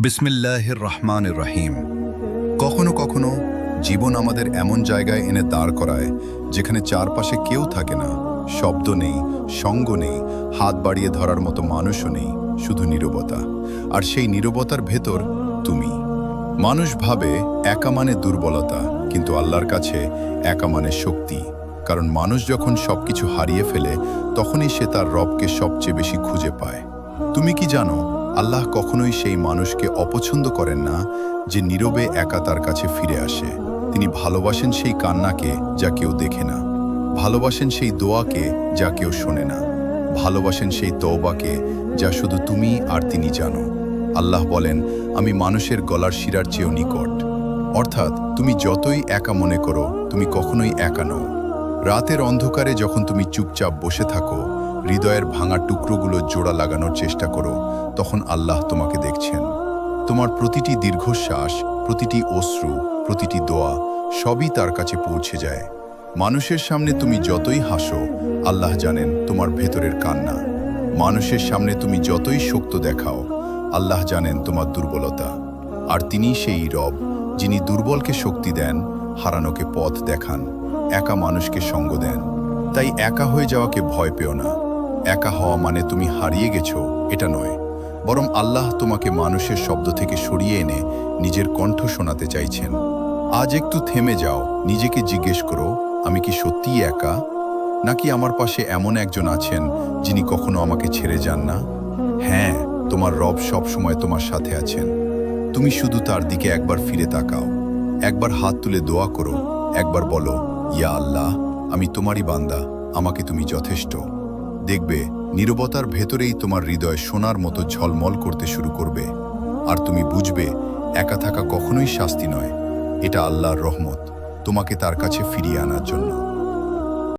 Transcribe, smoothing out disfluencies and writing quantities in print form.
বিসমিল্লাহির রহমানির রহিম। কখনো কখনো জীবন আমাদের এমন জায়গায় এনে দাঁড় করায় যেখানে চারপাশে কেউ থাকে না, শব্দ নেই, সঙ্গ নেই, হাত বাড়িয়ে ধরার মতো মানুষও নেই, শুধু নীরবতা। আর সেই নীরবতার ভেতর তুমি। মানুষ ভাবে একা মানে দুর্বলতা, কিন্তু আল্লাহর কাছে একা মানে শক্তি। কারণ মানুষ যখন সবকিছু হারিয়ে ফেলে তখনই সে তার রবকে সবচেয়ে বেশি খুঁজে পায়। তুমি কি জানো, আল্লাহ কখনোই সেই মানুষকে অপছন্দ করেন না যে নীরবে একা তার কাছে ফিরে আসে। তিনি ভালোবাসেন সেই কান্নাকে যা কেউ দেখে না, ভালোবাসেন সেই দোয়াকে যা কেউ শোনে না, ভালোবাসেন সেই তওবাকে যা শুধু তুমি আর তিনি জানো। আল্লাহ বলেন, আমি মানুষের গলার শিরার চেয়েও নিকট। অর্থাৎ তুমি যতই একা মনে করো, তুমি কখনোই একা নও। রাতের অন্ধকারে যখন তুমি চুপচাপ বসে থাকো, হৃদয়ের ভাঙা টুকরোগুলো জোড়া লাগানোর চেষ্টা করো, তখন আল্লাহ তোমাকে দেখছেন। তোমার প্রতিটি দীর্ঘশ্বাস, প্রতিটি অশ্রু, প্রতিটি দোয়া সবই তার কাছে পৌঁছে যায়। মানুষের সামনে তুমি যতই হাসো, আল্লাহ জানেন তোমার ভেতরের কান্না। মানুষের সামনে তুমি যতই শক্ত দেখাও, আল্লাহ জানেন তোমার দুর্বলতা। আর তিনিই সেই রব যিনি দুর্বলকে শক্তি দেন, হারানোকে পথ দেখান, একা মানুষকে সঙ্গ দেন। তাই একা হয়ে যাওয়াকে ভয় পেও না। একা হওয়া মানে তুমি হারিয়ে গেছো এটা নয়, বরং আল্লাহ তোমাকে মানুষের শব্দ থেকে সরিয়ে এনে নিজের কণ্ঠ শোনাতে চাইছেন। আজ একটু থেমে যাও, নিজেকে জিজ্ঞেস করো, আমি কি সত্যিই একা, নাকি আমার পাশে এমন একজন আছেন যিনি কখনো আমাকে ছেড়ে যান না? হ্যাঁ, তোমার রব সব সময় তোমার সাথে আছেন। তুমি শুধু তার দিকে একবার ফিরে তাকাও, একবার হাত তুলে দোয়া করো, একবার বলো, ইয়া আল্লাহ, আমি তোমারই বান্দা, আমাকে তুমি যথেষ্ট। দেখবে নীরবতার ভেতরেই তোমার হৃদয় সোনার মতো ঝলমল করতে শুরু করবে। আর তুমি বুঝবে, একা থাকা কখনোই শাস্তি নয়, এটা আল্লাহর রহমত তোমাকে তার কাছে ফিরিয়ে আনার জন্য।